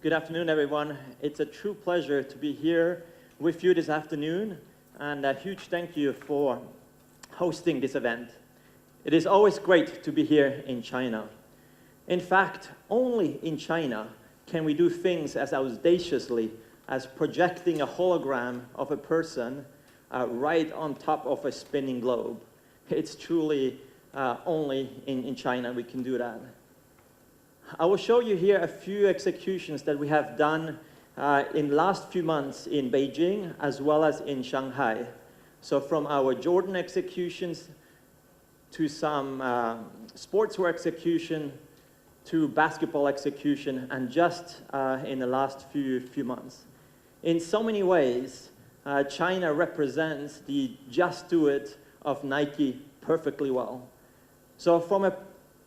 Good afternoon, everyone. It's a true pleasure to be here with you this afternoon, and a huge thank you for hosting this event. It is always great to be here in China. In fact, only in China can we do things as audaciously as projecting a hologram of a person right on top of a spinning globe. It's truly only in China we can do that. I will show you here a few executions that we have done in the last few months in Beijing as well as in Shanghai. So from our Jordan executions to some sportswear execution to basketball execution, and just in the last few months. In so many ways, China represents the just do it of Nike perfectly well. So from a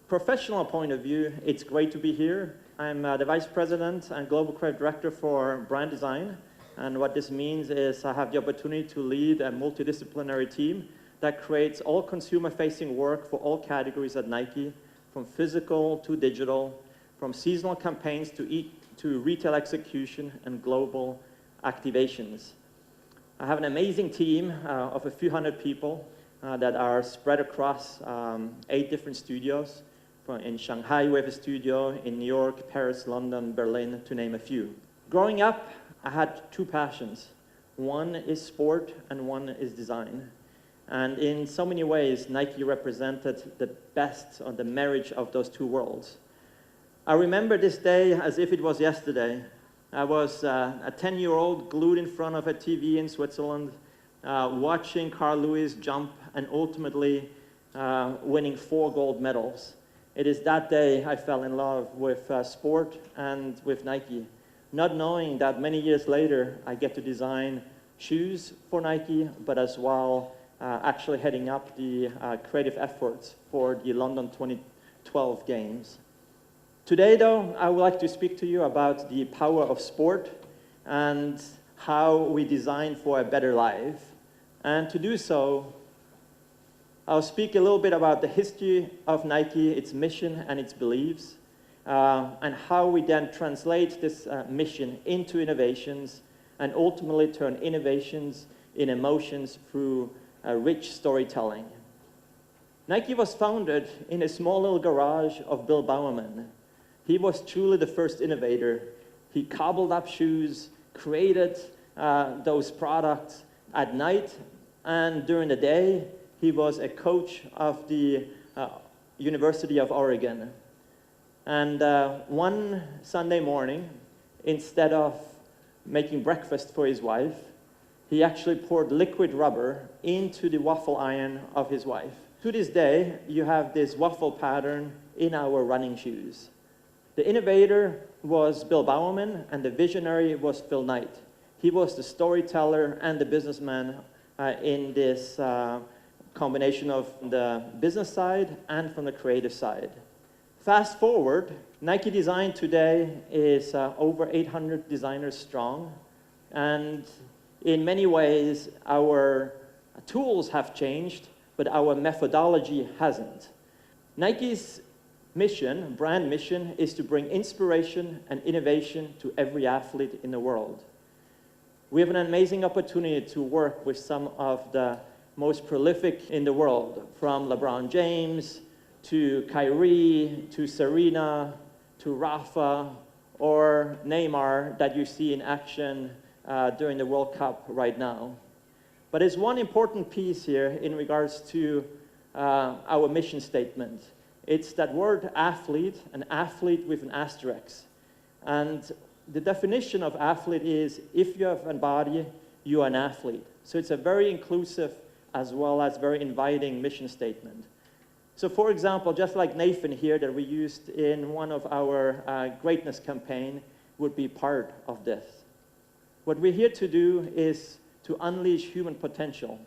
professional point of view, it's great to be here. I'm the Vice President and Global Creative Director for Brand Design. And what this means is I have the opportunity to lead a multidisciplinary team that creates all consumer-facing work for all categories at Nike, from physical to digital, from seasonal campaigns to retail execution and global activations. I have an amazing team of a few hundred people that are spread across 8 different studios. In Shanghai, we have a studio, in New York, Paris, London, Berlin, to name a few. Growing up, I had 2 passions. One is sport and one is design. And in so many ways, Nike represented the best or the marriage of those 2 worlds. I remember this day as if it was yesterday. I was a 10-year-old glued in front of a TV in Switzerland, watching Carl Lewis jump and ultimately winning 4 gold medals. It is that day I fell in love with sport and with Nike, not knowing that many years later I get to design shoes for Nike, but as well actually heading up the creative efforts for the London 2012 Games. Today, though, I would like to speak to you about the power of sport and how we design for a better life. And to do so, I'll speak a little bit about the history of Nike, its mission and its beliefs, and how we then translate this mission into innovations and ultimately turn innovations in emotions through rich storytelling. Nike was founded in a small little garage of Bill Bowerman. He was truly the first innovator. He cobbled up shoes, created those products at night, and during the day, he was a coach of the University of Oregon. And one Sunday morning, instead of making breakfast for his wife, he actually poured liquid rubber into the waffle iron of his wife. To this day, you have this waffle pattern in our running shoes. The innovator was Bill Bowerman, and the visionary was Phil Knight. He was the storyteller and the businessman in this combination of the business side and from the creative side. Fast forward, Nike Design today is over 800 designers strong, and in many ways our tools have changed, but our methodology hasn't. Nike's mission, brand mission, is to bring inspiration and innovation to every athlete in the world. We have an amazing opportunity to work with some of the most prolific in the world, from LeBron James to KYRIE to Serena to Rafa or Neymar that you see in action during the World Cup right now. But there's one important piece here in regards to our mission statement. It's that word athlete, an athlete with an asterisk. And the definition of athlete is, if you have a body, you are an athlete. So it's a very inclusive as well as very inviting mission statement. So for example, just like Nathan here that we used in one of our greatness campaign would be part of this. What we're here to do is to unleash human potential.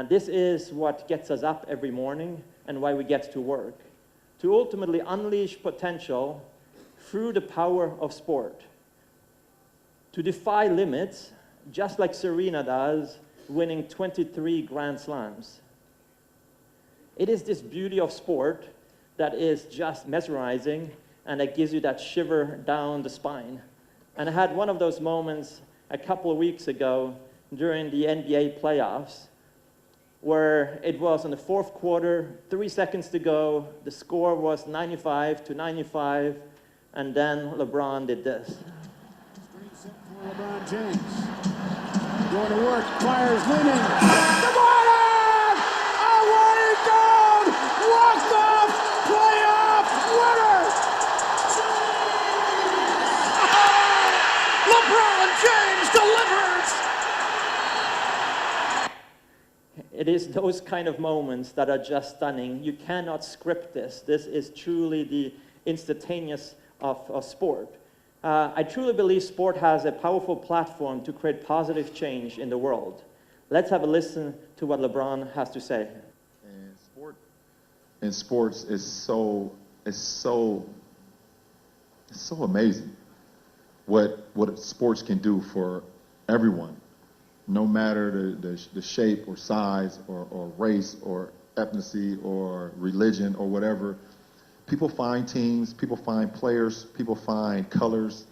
This is what gets us up every morning and why we get to work. To ultimately unleash potential through the power of sport. To defy limits, just like Serena does, winning 23 Grand Slams. It is this beauty of sport that is just mesmerizing and that gives you that shiver down the spine. And I had one of those moments a couple of weeks ago during the NBA playoffs where it was in the fourth quarter, 3 seconds to go, the score was 95-95, and then LeBron did this. Screen set for LeBron James. Going to work, fires, leaning. Come on in! Away down! Walked off! Playoff winner! LeBron James delivers! It is those kind of moments that are just stunning. You cannot script this. This is truly the instantaneous of sport. I truly believe sport has a powerful platform to create positive change in the world. Let's have a listen to what LeBron has to say. And sports is so amazing what sports can do for everyone, no matter the shape or size or race or ethnicity or religion or whatever. People find teams, people find players, people find colors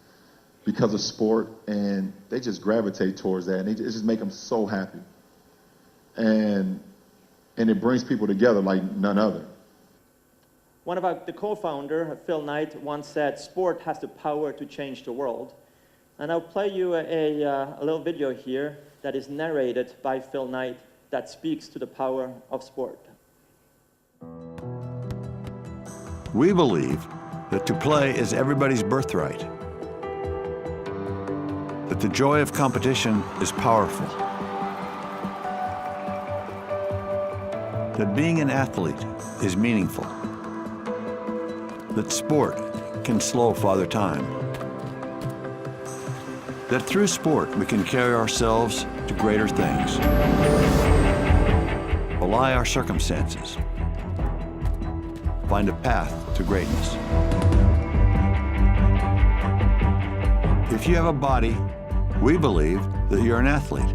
because of sport, and they just gravitate towards that, and it just make them so happy. And it brings people together like none other. One of the co-founder, Phil Knight, once said, sport has the power to change the world. And I'll play you a little video here that is narrated by Phil Knight that speaks to the power of sport. We believe that to play is everybody's birthright, that the joy of competition is powerful, that being an athlete is meaningful, that sport can slow Father Time, that through sport we can carry ourselves to greater things, belie our circumstances, find a path to greatness. If you have a body, we believe that you're an athlete.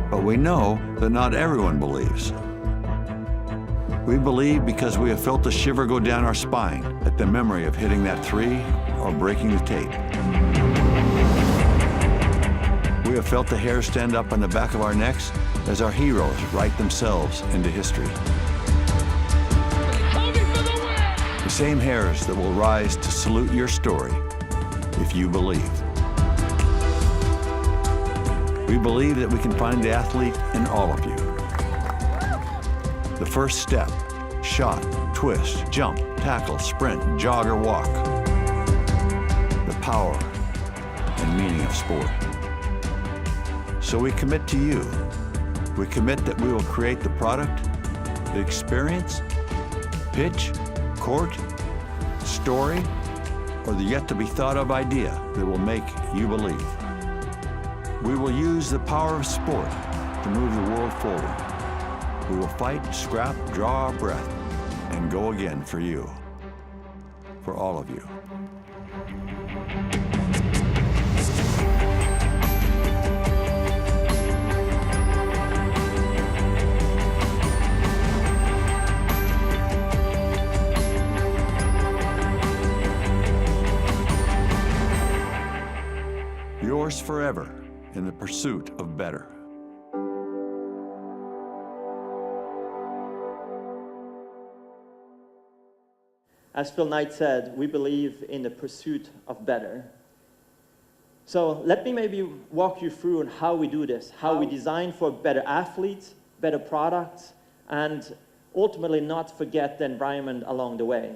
But we know that not everyone believes. We believe because we have felt the shiver go down our spine at the memory of hitting that three or breaking the tape. We have felt the hairs stand up on the back of our necks as our heroes write themselves into history. The same hairs that will rise to salute your story if you believe. We believe that we can find the athlete in all of you. The first step, shot, twist, jump, tackle, sprint, jog, or walk. The power and meaning of sport. So we commit to you. We commit that we will create the product, the experience, pitch, court, story, or the yet-to-be-thought-of idea that will make you believe. We will use the power of sport to move the world forward. We will fight, scrap, draw our breath, and go again for you, for all of you. Yours forever in the pursuit of better. As Phil Knight said, we believe in the pursuit of better. So let me maybe walk you through on how we do this, how we design for better athletes, better products, and ultimately not forget the environment along the way.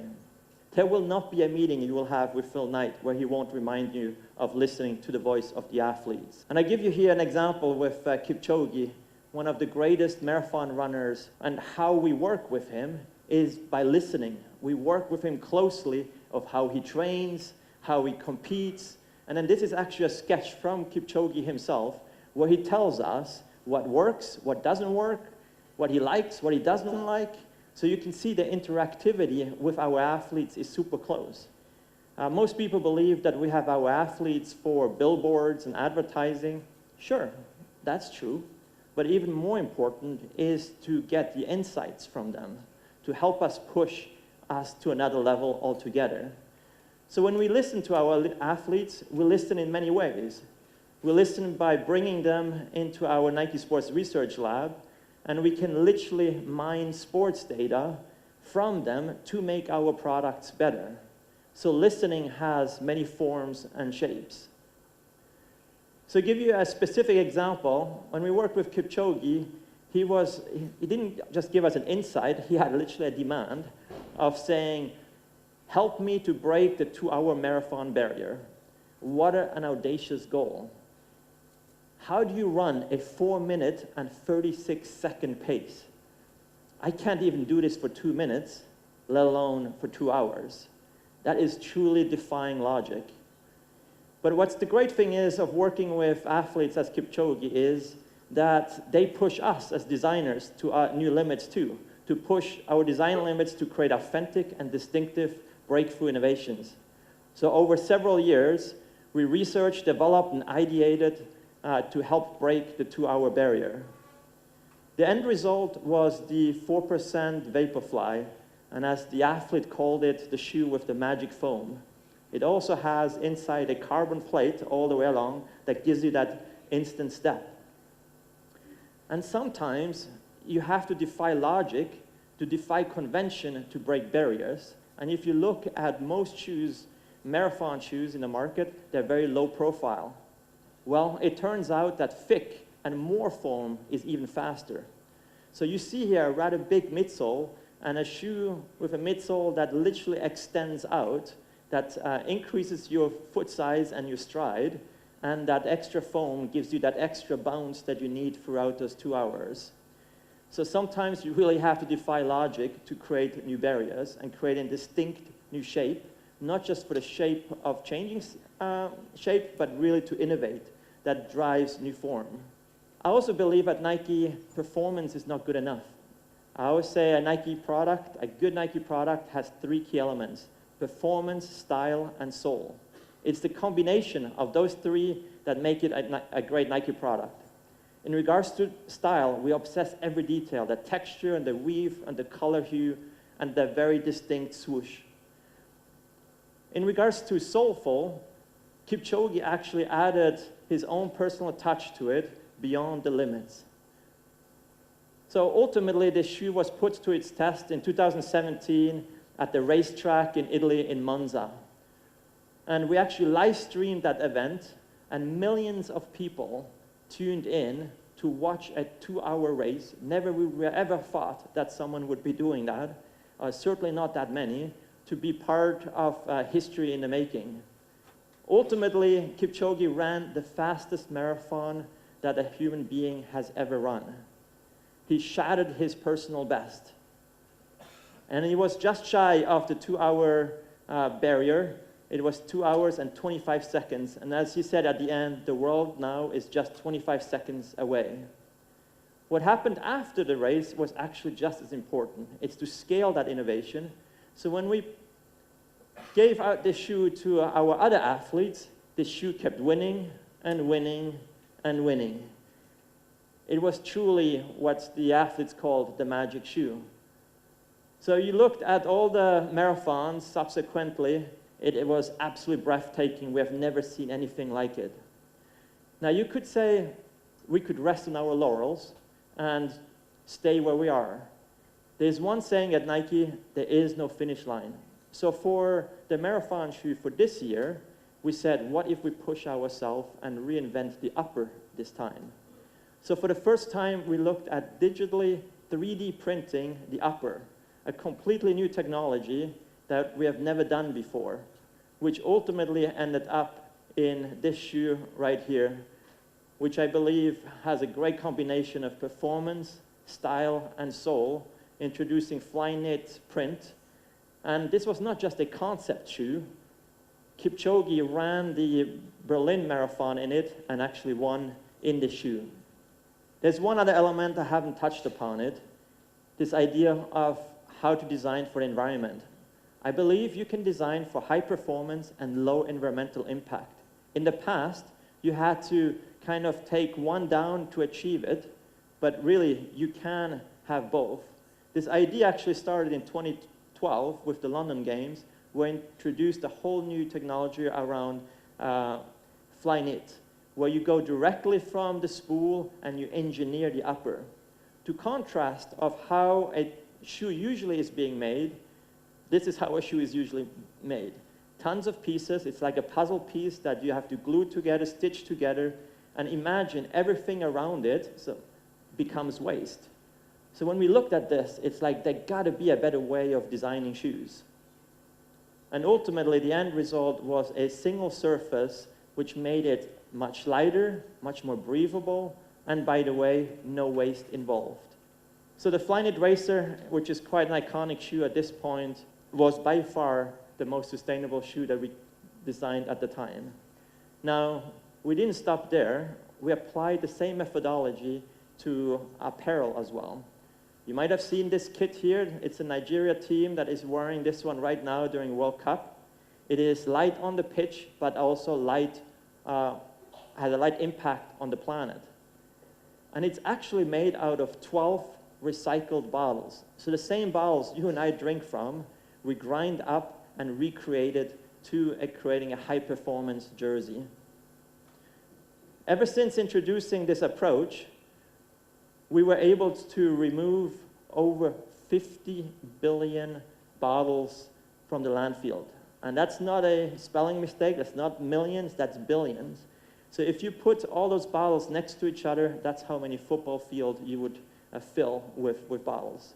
There will not be a meeting you will have with Phil Knight where he won't remind you of listening to the voice of the athletes. And I give you here an example with Kipchoge, one of the greatest marathon runners, and how we work with him is by listening. We work with him closely of how he trains, how he competes, and then this is actually a sketch from Kipchoge himself, where he tells us what works, what doesn't work, what he likes, what he doesn't like. So you can see the interactivity with our athletes is super close. Most people believe that we have our athletes for billboards and advertising. Sure, that's true. But even more important is to get the insights from them, to help us push us to another level altogether. So when we listen to our athletes, we listen in many ways. We listen by bringing them into our Nike Sports Research Lab, and we can literally mine sports data from them to make our products better. So listening has many forms and shapes. So to give you a specific example, when we worked with Kipchoge, he didn't just give us an insight, he had literally a demand of saying, help me to break the 2-hour marathon barrier. What an audacious goal. How do you run a 4-minute and 36-second pace? I can't even do this for 2 minutes, let alone for 2 hours. That is truly defying logic. But what's the great thing is of working with athletes as Kipchoge is that they push us as designers to new limits too, to push our design limits to create authentic and distinctive breakthrough innovations. So over several years, we researched, developed, and ideated to help break the 2-hour barrier. The end result was the 4% Vaporfly, and as the athlete called it, the shoe with the magic foam. It also has inside a carbon plate all the way along that gives you that instant step. And sometimes you have to defy logic, to defy convention to break barriers. And if you look at most shoes, marathon shoes in the market, they're very low profile. Well, it turns out that thick and more foam is even faster. So you see here a rather big midsole and a shoe with a midsole that literally extends out, that increases your foot size and your stride, and that extra foam gives you that extra bounce that you need throughout those 2 hours. So sometimes you really have to defy logic to create new barriers and create a distinct new shape, not just for the shape of changing shape, but really to innovate that drives new form. I also believe at Nike, performance is not good enough. I always say a Nike product, a good Nike product has 3 key elements: performance, style, and soul. It's the combination of those 3 that make it a great Nike product. In regards to style, we obsess every detail, the texture and the weave and the color hue and the very distinct swoosh. In regards to soulful, Kipchoge actually added his own personal touch to it beyond the limits. So ultimately, this shoe was put to its test in 2017 at the racetrack in Italy in Monza. And we actually live streamed that event, and millions of people tuned in to watch a 2-hour race. Never would we ever thought that someone would be doing that, certainly not that many, to be part of history in the making. Ultimately, Kipchoge ran the fastest marathon that a human being has ever run. He shattered his personal best. And he was just shy of the 2-hour barrier. It was 2 hours and 25 seconds. And as he said at the end, the world now is just 25 seconds away. What happened after the race was actually just as important. It's to scale that innovation. So when we gave out this shoe to our other athletes, this shoe kept winning and winning and winning. It was truly what the athletes called the magic shoe. So you looked at all the marathons subsequently, it was absolutely breathtaking. We have never seen anything like it. Now you could say we could rest on our laurels and stay where we are. There's one saying at Nike, there is no finish line. So for the marathon shoe for this year, we said, what if we push ourselves and reinvent the upper this time? So for the first time, we looked at digitally 3D printing the upper, a completely new technology that we have never done before, which ultimately ended up in this shoe right here. which I believe has a great combination of performance, style, and soul, introducing Flyknit print. And this was not just a concept shoe. Kipchoge ran the Berlin Marathon in it and actually won in the shoe. There's one other element I haven't touched upon it, this idea of how to design for the environment. I believe you can design for high performance and low environmental impact. In the past, you had to kind of take one down to achieve it, but really you can have both. This idea actually started in 2012 with the London Games, where we introduced a whole new technology around Flyknit, where you go directly from the spool and you engineer the upper. To contrast of how a shoe usually is being made, this is how a shoe is usually made. Tons of pieces, it's like a puzzle piece that you have to glue together, stitch together, and imagine everything around it becomes waste. So when we looked at this, it's like there gotta be a better way of designing shoes. And ultimately, the end result was a single surface which made it much lighter, much more breathable, and by the way, no waste involved. So the Flyknit Racer, which is quite an iconic shoe at this point, was by far the most sustainable shoe that we designed at the time. Now, we didn't stop there. We applied the same methodology to apparel as well. You might have seen this kit here. It's a Nigeria team that is wearing this one right now during World Cup. It is light on the pitch, but also has a light impact on the planet. And it's actually made out of 12 recycled bottles. So the same bottles you and I drink from, we grind up and recreate it to creating a high-performance jersey. Ever since introducing this approach, we were able to remove over 50 billion bottles from the landfill. And that's not a spelling mistake, that's not millions, that's billions. So if you put all those bottles next to each other, that's how many football fields you would fill with bottles.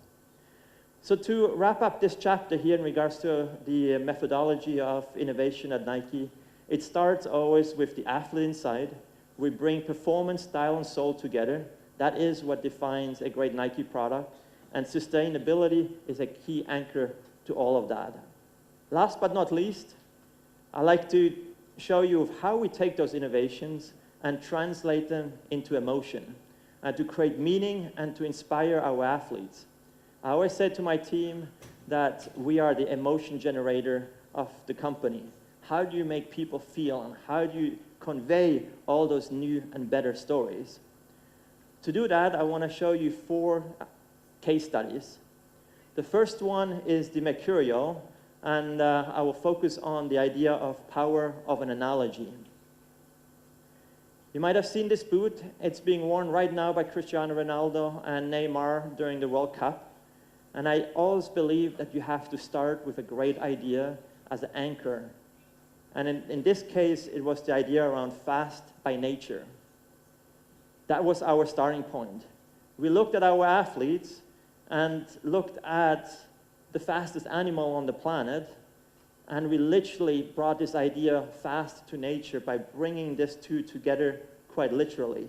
So to wrap up this chapter here in regards to the methodology of innovation at Nike, it starts always with the athlete inside. We bring performance, style, and soul together. That is what defines a great Nike product. And sustainability is a key anchor to all of that. Last but not least, I'd like to show you how we take those innovations and translate them into emotion, to create meaning and to inspire our athletes. I always say to my team that we are the emotion generator of the company. How do you make people feel, and how do you convey all those new and better stories? To do that, I want to show you 4 case studies. The first one is the Mercurial, and I will focus on the idea of power of an analogy. You might have seen this boot. It's being worn right now by Cristiano Ronaldo and Neymar during the World Cup. And I always believe that you have to start with a great idea as an anchor. And in this case, it was the idea around fast by nature. That was our starting point. We looked at our athletes and looked at the fastest animal on the planet, and we literally brought this idea fast to nature by bringing these two together quite literally.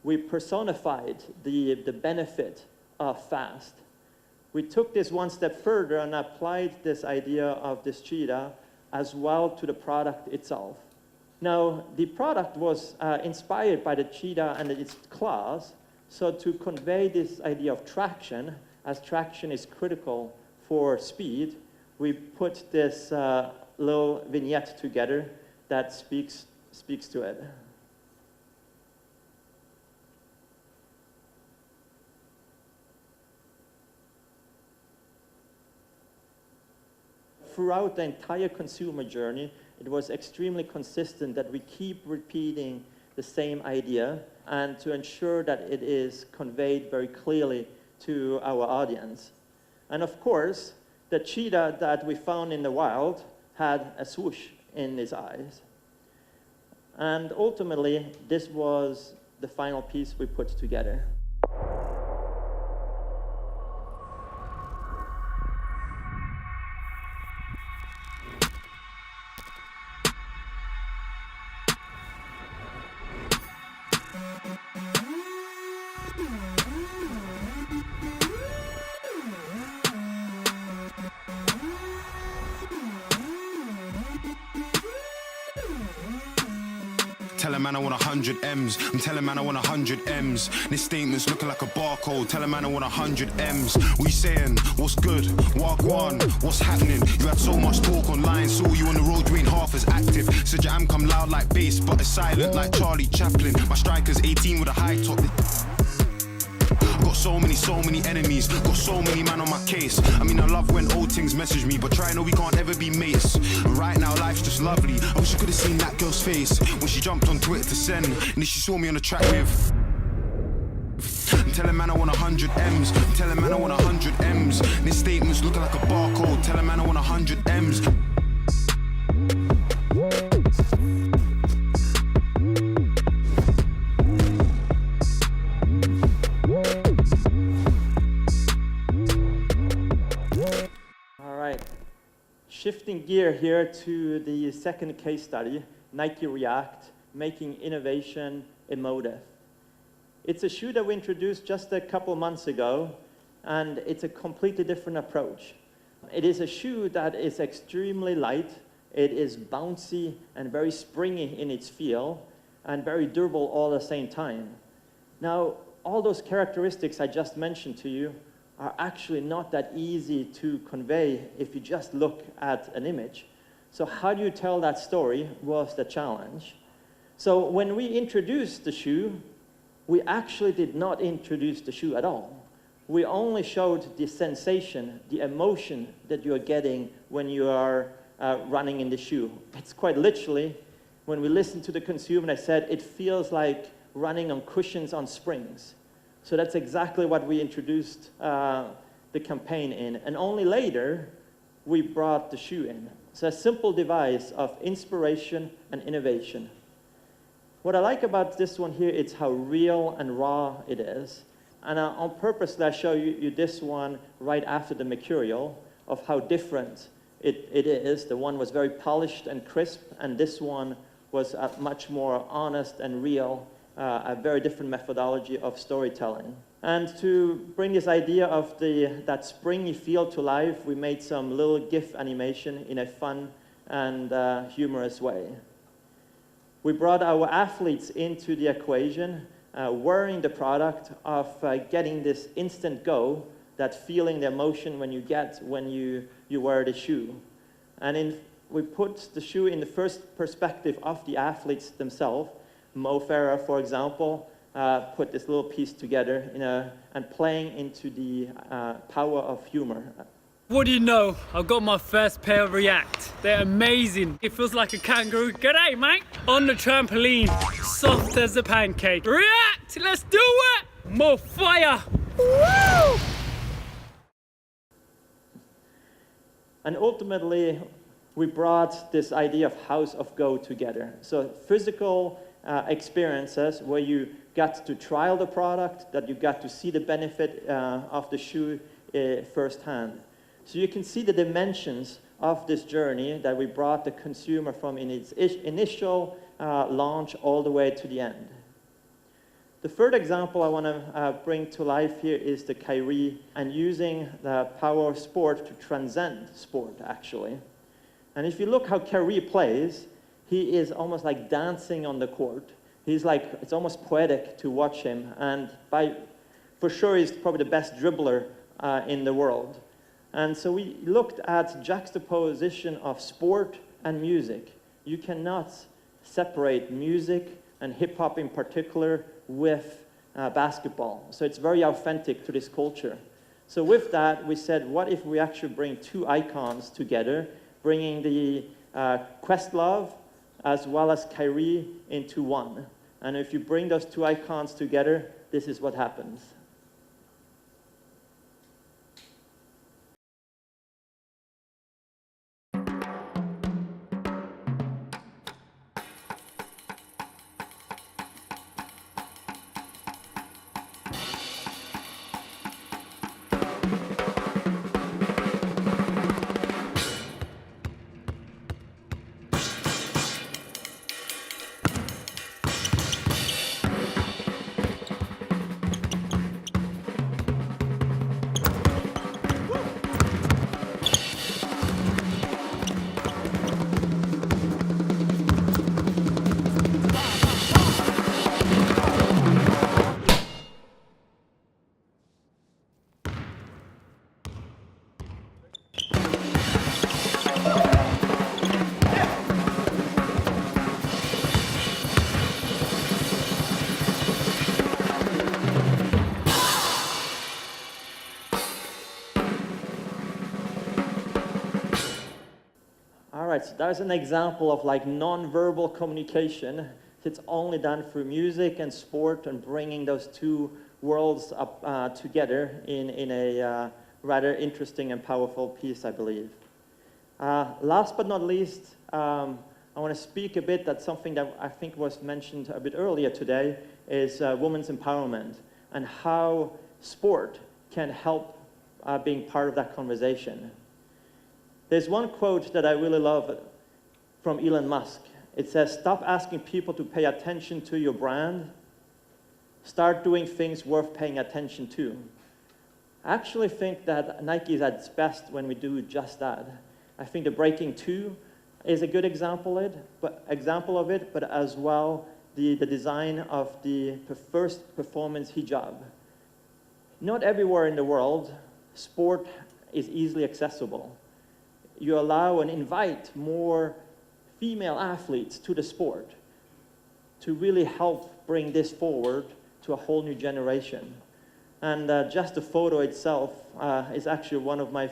We personified the benefit of fast. We took this one step further and applied this idea of this cheetah as well to the product itself. Now, the product was inspired by the cheetah and its claws, so to convey this idea of traction, as traction is critical for speed, we put this little vignette together that speaks to it. Throughout the entire consumer journey, it was extremely consistent that we keep repeating the same idea and to ensure that it is conveyed very clearly to our audience. And of course, the cheetah that we found in the wild had a swoosh in his eyes. And ultimately, this was the final piece we put together. telling man I want 100 M's. I'm telling man I want 100 M's. This statement's looking like a barcode, telling man I want 100 M's. What you saying? What's good? Walk one. What's happening? You had so much talk online, saw you on the road, you ain't half as active. Said your am come loud like bass, but it's silent like Charlie Chaplin. My striker's 18 with a high top. Got so many enemies. Got so many man on my case. I mean, I love when old things message me, but try know we can't ever be mates. And right now, life's just lovely. I wish I could have seen that girl's face when she jumped on Twitter to send. And then she saw me on the track with. I'm telling man I want 100 M's. I'm telling man I want 100 M's. This statement's looking like a barcode. Telling man I want 100 M's. Shifting gear here to the second case study, Nike React, making innovation emotive. It's a shoe that we introduced just a couple months ago, and it's a completely different approach. It is a shoe that is extremely light, it is bouncy and very springy in its feel, and very durable all at the same time. Now, all those characteristics I just mentioned to you are actually not that easy to convey if you just look at an image. So how do you tell that story was the challenge. So when we introduced the shoe, we actually did not introduce the shoe at all. We only showed the sensation, the emotion that you are getting when you are running in the shoe. It's quite literally, when we listened to the consumer, they said it feels like running on cushions on springs. So that's exactly what we introduced the campaign in. And only later, we brought the shoe in. So a simple device of inspiration and innovation. What I like about this one here, it's how real and raw it is. And on purpose, I show you this one right after the mercurial of how different it is. The one was very polished and crisp, and this one was much more honest and real. A very different methodology of storytelling. And to bring this idea of that springy feel to life, we made some little GIF animation in a fun and humorous way. We brought our athletes into the equation, wearing the product of getting this instant go, that feeling, the emotion when you get when you wear the shoe. And we put the shoe in the first perspective of the athletes themselves. Mo Farah, for example, put this little piece together and playing into the power of humor. What do you know? I've got my first pair of React. They're amazing. It feels like a kangaroo. G'day, mate. On the trampoline, soft as a pancake. React, let's do it. More fire. Woo! And ultimately, we brought this idea of house of go together. So physical experiences where you got to trial the product, that you got to see the benefit of the shoe firsthand. So you can see the dimensions of this journey that we brought the consumer from in its initial launch all the way to the end. The third example I want to bring to life here is the KYRIE and using the power of sport to transcend sport, actually. And if you look how KYRIE plays, he is almost like dancing on the court. He's like, it's almost poetic to watch him. And for sure, he's probably the best dribbler in the world. And so we looked at juxtaposition of sport and music. You cannot separate music and hip hop in particular with basketball. So it's very authentic to this culture. So with that, we said, what if we actually bring two icons together, bringing the Questlove as well as KYRIE into one. And if you bring those two icons together, this is what happens. All right, so there's an example of like non-verbal communication. It's only done through music and sport and bringing those two worlds up together in a rather interesting and powerful piece, I believe. Last but not least, I want to speak a bit, that's something that I think was mentioned a bit earlier today, is women's empowerment and how sport can help being part of that conversation. There's one quote that I really love from Elon Musk. It says, "Stop asking people to pay attention to your brand. Start doing things worth paying attention to." I actually think that Nike is at its best when we do just that. I think the Breaking 2 is a good example of it, but as well the design of the first performance hijab. Not everywhere in the world, sport is easily accessible. You allow and invite more female athletes to the sport to really help bring this forward to a whole new generation. And just the photo itself is actually one of my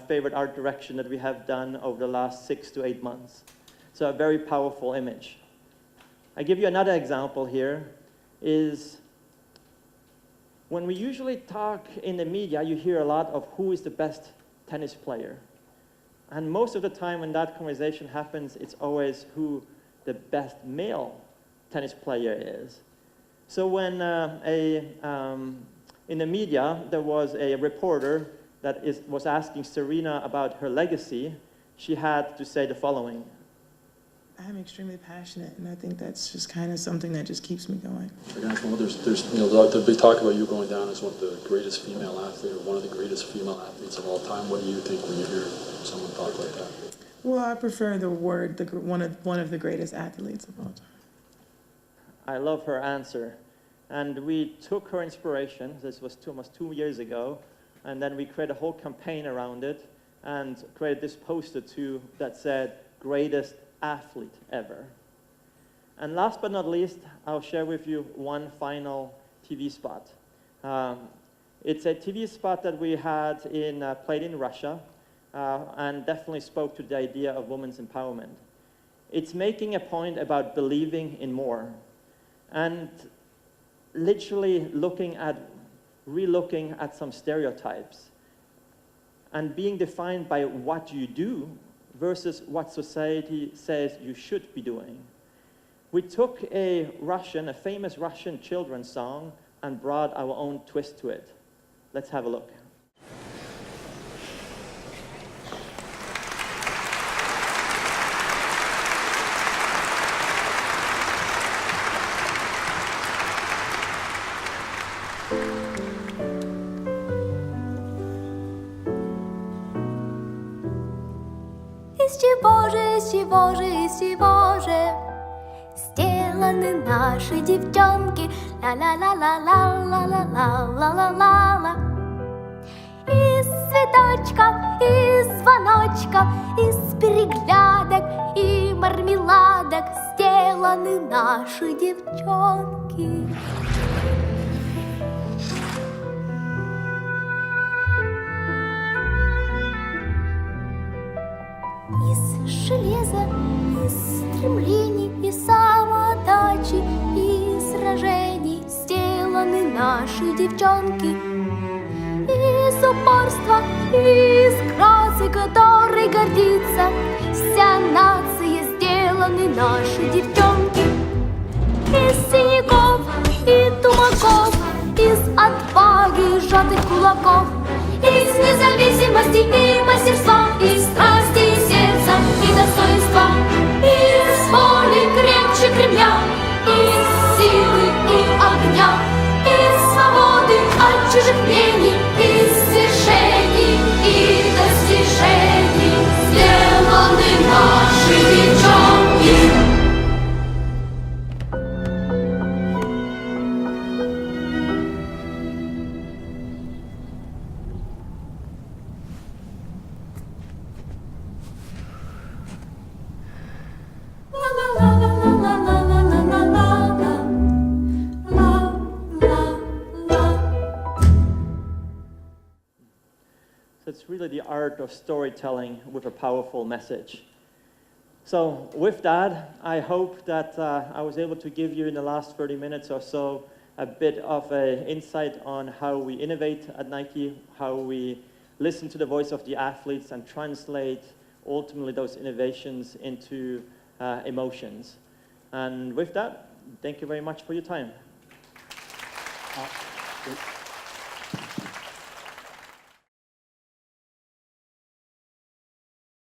favorite art direction that we have done over the last 6 to 8 months. So a very powerful image. I give you another example here is when we usually talk in the media, you hear a lot of who is the best tennis player. And most of the time when that conversation happens, it's always who the best male tennis player is. So when in the media, there was a reporter that was asking Serena about her legacy, she had to say the following. I'm extremely passionate, and I think that's just kind of something that just keeps me going. Well, there's the big talk about you going down as one of the greatest female athletes, or one of the greatest female athletes of all time. What do you think when you hear someone talk like that? Well, I prefer the word one of the greatest athletes of all time. I love her answer. And we took her inspiration, this was almost 2 years ago, and then we created a whole campaign around it and created this poster too that said, "Greatest athlete ever." And last but not least, I'll share with you one final TV spot. It's a TV spot that we had played in Russia and definitely spoke to the idea of women's empowerment. It's making a point about believing in more and literally re-looking at some stereotypes and being defined by what you do versus what society says you should be doing. We took a famous Russian children's song and brought our own twist to it. Let's have a look. Из чего же сделаны наши девчонки? Ла-ла-ла-ла-ла-ла-ла-ла-ла-ла-ла. Из цветочков, из звоночков, из переглядок и мармеладок сделаны наши девчонки. Из железа, из стремлений, из самоотдачи, из сражений сделаны наши девчонки. Из упорства, из красы, которой гордится вся нация, сделаны наши девчонки. Из синяков и тумаков, из отваги сжатых кулаков, из независимости и мастерства, из страсти и сердца и достоинства, из воли крепче Кремля, из силы и огня, из свободы от чужих мнений, из свершений и достижений сделаны наши девчонки. So it's really the art of storytelling with a powerful message. So with that, I hope that I was able to give you in the last 30 minutes or so a bit of an insight on how we innovate at Nike, how we listen to the voice of the athletes and translate ultimately those innovations into emotions. And with that, thank you very much for your time.